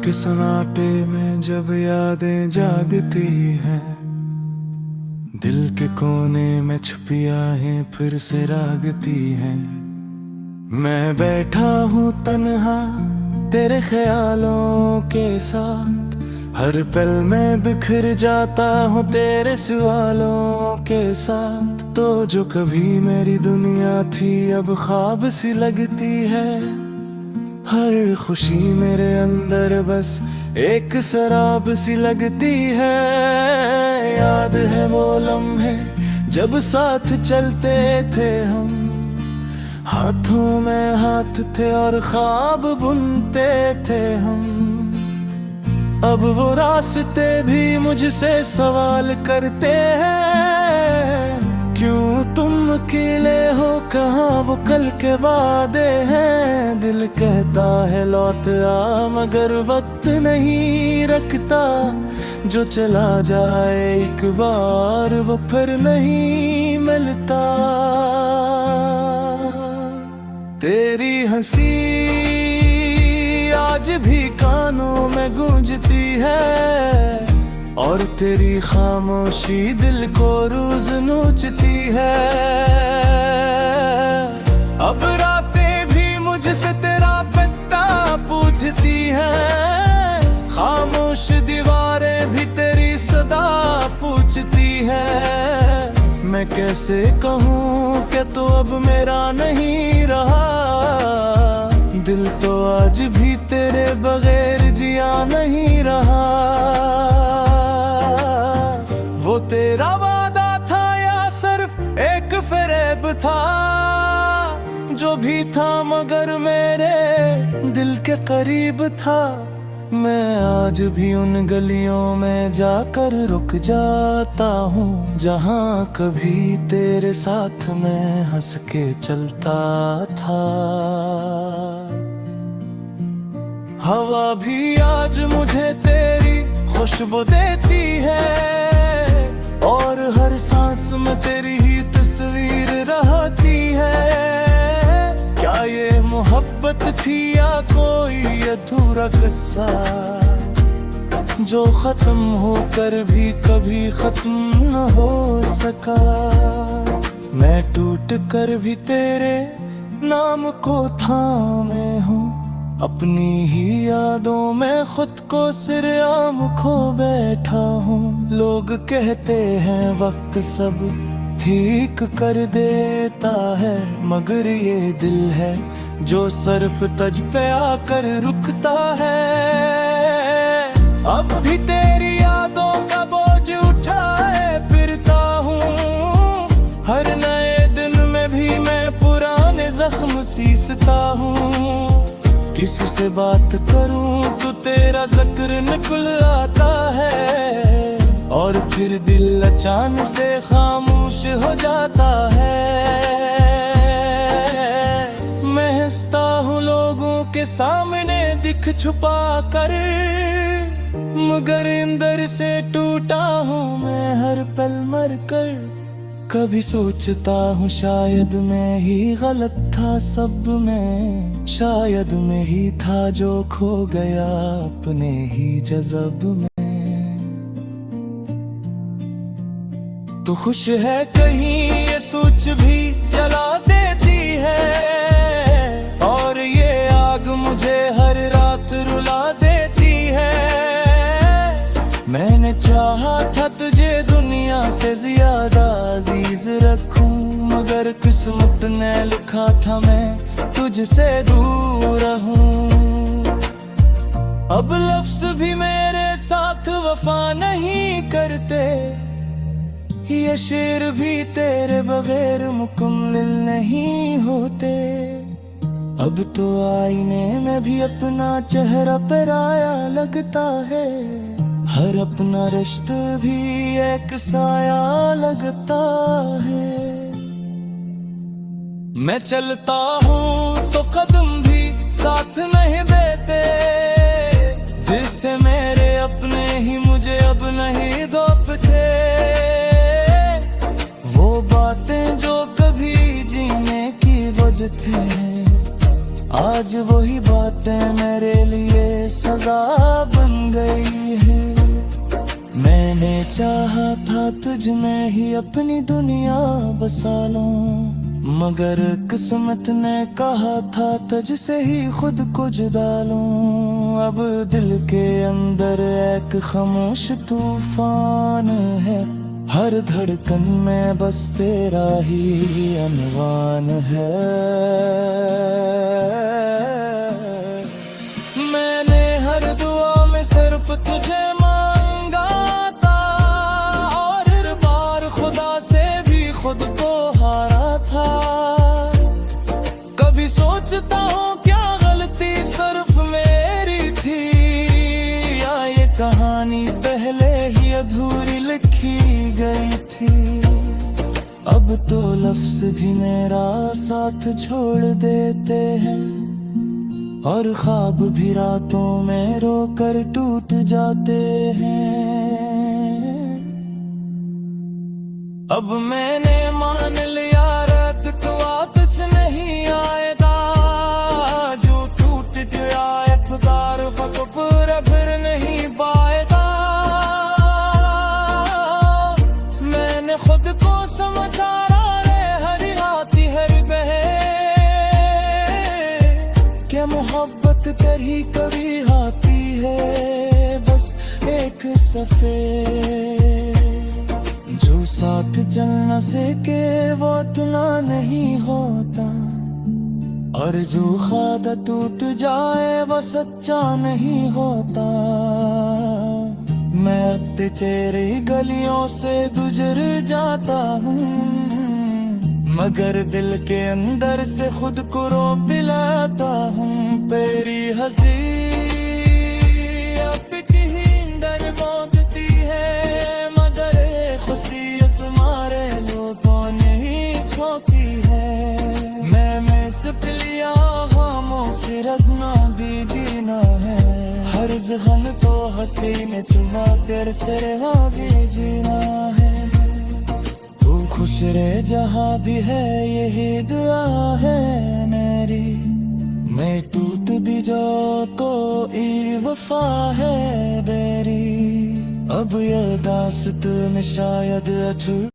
के सन्नाटे में जब यादें जागती हैं, दिल के कोने में छुपी आहें फिर से रागती हैं। मैं बैठा हूँ तन्हा तेरे ख्यालों के साथ, हर पल में बिखर जाता हूँ तेरे सवालों के साथ। तो जो कभी मेरी दुनिया थी अब ख्वाब सी लगती है, हर खुशी मेरे अंदर बस एक शराब सी लगती है। याद है वो लम्हे जब साथ चलते थे हम, हाथों में हाथ थे और ख्वाब बुनते थे हम। अब वो रास्ते भी मुझसे सवाल करते हैं, क्यों तुम अकेले हो, कहाँ वो कल के वादे हैं। दिल कहता है लौट आ मगर वक्त नहीं रखता, जो चला जाए एक बार वो फिर नहीं मिलता। तेरी हंसी आज भी कानों में गूंजती है, और तेरी खामोशी दिल को रोज नोचती है। अब रातें भी मुझसे तेरा पता पूछती हैं, खामोश दीवारें भी तेरी सदा पूछती है। मैं कैसे कहूँ कि तू अब मेरा नहीं रहा, दिल तो आज भी तेरे बगैर जिया नहीं रहा। वो तेरा वादा था या सिर्फ एक फरेब था, जो भी था मगर मेरे दिल के करीब था। मैं आज भी उन गलियों में जाकर रुक जाता हूँ, जहाँ कभी तेरे साथ मैं हंस के चलता था। हवा भी आज मुझे तेरी खुशबू देती है, और हर सांस में तेरी ही तस्वीर रहती है। क्या ये मोहब्बत थी या कोई अधूरा किस्सा, जो खत्म होकर भी कभी खत्म न हो सका। मैं टूट कर भी तेरे नाम को थामे हूँ, अपनी ही यादों में खुद को सिरआम खो बैठा हूँ। लोग कहते हैं वक्त सब ठीक कर देता है, मगर ये दिल है जो सिर्फ तुझ पे आकर रुकता है। अब भी तेरी यादों का बोझ उठाए फिरता हूँ, हर नए दिन में भी मैं पुराने जख्म सीसता हूँ। किसी से बात करूं तो तेरा जिक्र निकल आता है, और फिर दिल अचानक से खामोश हो जाता है। मैं हंसता हूँ लोगों के सामने दिख छुपा कर, मगर अंदर से टूटा हूँ मैं हर पल मर कर। कभी सोचता हूँ शायद मैं ही गलत था सब में, शायद मैं ही था जो खो गया अपने ही जज़ब में। तू खुश है कहीं ये सोच भी जला देती है, और ये आग मुझे हर रात रुला देती है। मैंने चाहा था तुझे दुनिया से ज्यादा अजीज रखूं, मगर किस्मत ने लिखा था मैं तुझसे दूर रहूं। अब लफ्ज भी मेरे साथ वफा नहीं करते, ये शेर भी तेरे बगैर मुकम्मल नहीं होते। अब तो आईने में भी अपना चेहरा पराया लगता है, हर अपना रिश्ता भी एक साया लगता है। मैं चलता हूँ तो कदम भी साथ नहीं देते, जिससे मेरे अपने ही मुझे अब नहीं दोपते। वो बातें जो कभी जीने की वजह थे, आज वही बातें मेरे लिए सजा सजा बन गई है। मैंने चाहा था तुझ में ही अपनी दुनिया बसा लूं, मगर किस्मत ने कहा था तुझसे ही खुद को जुदा लूं। अब दिल के अंदर एक खामोश तूफान है, हर धड़कन में बस तेरा ही अनवान है। मैंने हर दुआ में सिर्फ तुझे मांगा था, और हर बार खुदा से भी खुद को हारा था। कभी सोचता हूँ क्या गलती सिर्फ मेरी थी, या ये कहानी पहले ही अधूरी लिखी गई थी। अब तो लफ्ज भी मेरा साथ छोड़ देते हैं, और ख्वाब भी रातों में रोकर टूट जाते हैं। अब मैंने मान लिया रात को वापस नहीं आएगा, जो टूट गया इक़्तिदार वक्त पूरा फिर नहीं पाएगा। मैंने खुद को समझा रे हरी आती हर बहे, क्या मोहब्बत तेरी कभी आती है बस एक सफे। जो साथ चल न सके वो इतना नहीं होता, और जो ख्वादा टूट जाए वो सच्चा नहीं होता। मैं अब तेरी गलियों से गुजर जाता हूँ, मगर दिल के अंदर से खुद को रोक दिलाता हूँ। तेरी हंसी अब की डर मौतती है, मगर खुशी तुम्हारे लोगों ने ही छोकी है। मैं सिर्फ लिया खामोश रखना भी जीना है, हर जख्म तो हंसी में चुना तेरे सिवा भी जीना है। तू खुश रहे जहाँ भी है यही दुआ है मेरी, मैं टूट भी जो कोई वफा है मेरी। अब ये दास्त में शायद अछूत